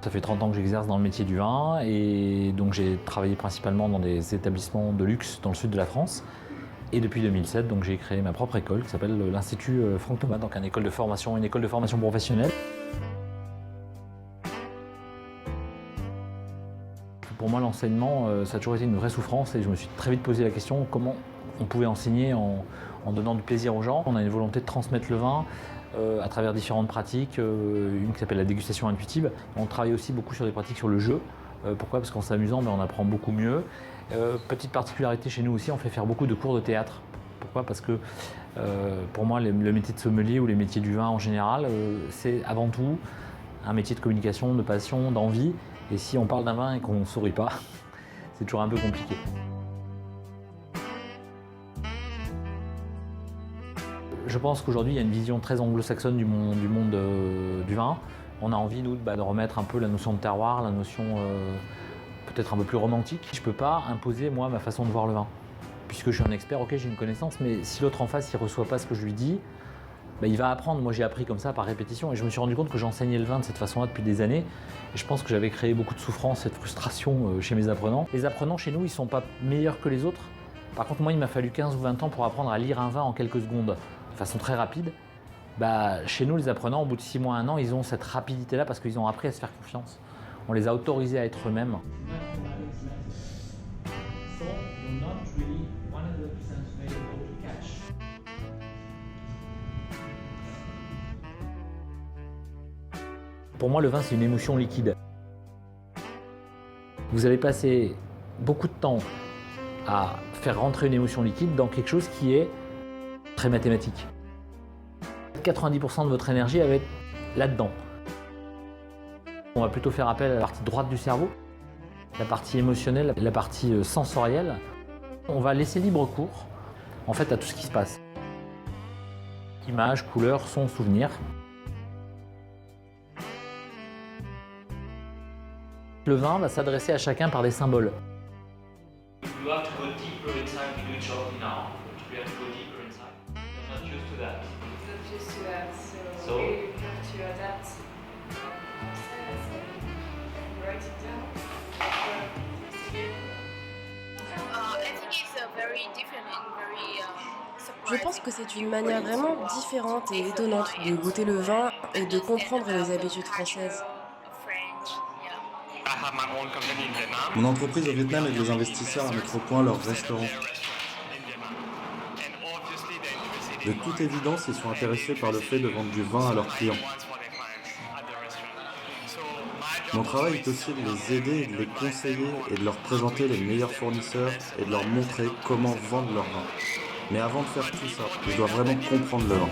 Ça fait 30 ans que j'exerce dans le métier du vin et donc j'ai travaillé principalement dans des établissements de luxe dans le sud de la France. Et depuis 2007, donc j'ai créé ma propre école qui s'appelle l'Institut Franck Thomas, donc une école de formation professionnelle. Pour moi, l'enseignement, ça a toujours été une vraie souffrance et je me suis très vite posé la question comment on pouvait enseigner en donnant du plaisir aux gens. On a une volonté de transmettre le vin à travers différentes pratiques, une qui s'appelle la dégustation intuitive. On travaille aussi beaucoup sur des pratiques sur le jeu. Pourquoi ? Parce qu'en s'amusant, on apprend beaucoup mieux. Petite particularité chez nous aussi, on fait faire beaucoup de cours de théâtre. Pourquoi ? Parce que pour moi, le métier de sommelier ou les métiers du vin en général, c'est avant tout un métier de communication, de passion, d'envie. Et si on parle d'un vin et qu'on ne sourit pas, c'est toujours un peu compliqué. Je pense qu'aujourd'hui, il y a une vision très anglo-saxonne du monde du vin. On a envie, nous, de remettre un peu la notion de terroir, la notion peut-être un peu plus romantique. Je ne peux pas imposer, moi, ma façon de voir le vin. Puisque je suis un expert, ok, j'ai une connaissance, mais si l'autre en face, il ne reçoit pas ce que je lui dis, il va apprendre. Moi, j'ai appris comme ça, par répétition, et je me suis rendu compte que j'enseignais le vin de cette façon-là depuis des années. Et je pense que j'avais créé beaucoup de souffrance et de frustration chez mes apprenants. Les apprenants, chez nous, ils ne sont pas meilleurs que les autres. Par contre, moi, il m'a fallu 15 ou 20 ans pour apprendre à lire un vin en quelques secondes, de façon très rapide. Chez nous, les apprenants, au bout de 6 mois, 1 an, ils ont cette rapidité-là parce qu'ils ont appris à se faire confiance. On les a autorisés à être eux-mêmes. Pour moi, le vin, c'est une émotion liquide. Vous allez passer beaucoup de temps à faire rentrer une émotion liquide dans quelque chose qui est très mathématique. 90% de votre énergie va être là-dedans. On va plutôt faire appel à la partie droite du cerveau, la partie émotionnelle, la partie sensorielle. On va laisser libre cours en fait, à tout ce qui se passe. Images, couleurs, sons, souvenirs. Le vin va s'adresser à chacun par des symboles. You have to go deeper inside. We do it shortly now, but we have to go deeper inside. You're not used to that. Not used to that, So? we have to adapt ourselves and write it down. I think it's very different and very Je pense que c'est une manière vraiment différente et étonnante de goûter le vin et de comprendre les habitudes françaises. Mon entreprise au Vietnam aide les investisseurs à mettre au point leur restaurant. De toute évidence, ils sont intéressés par le fait de vendre du vin à leurs clients. Mon travail est aussi de les aider et de les conseiller et de leur présenter les meilleurs fournisseurs et de leur montrer comment vendre leur vin. Mais avant de faire tout ça, je dois vraiment comprendre le vin.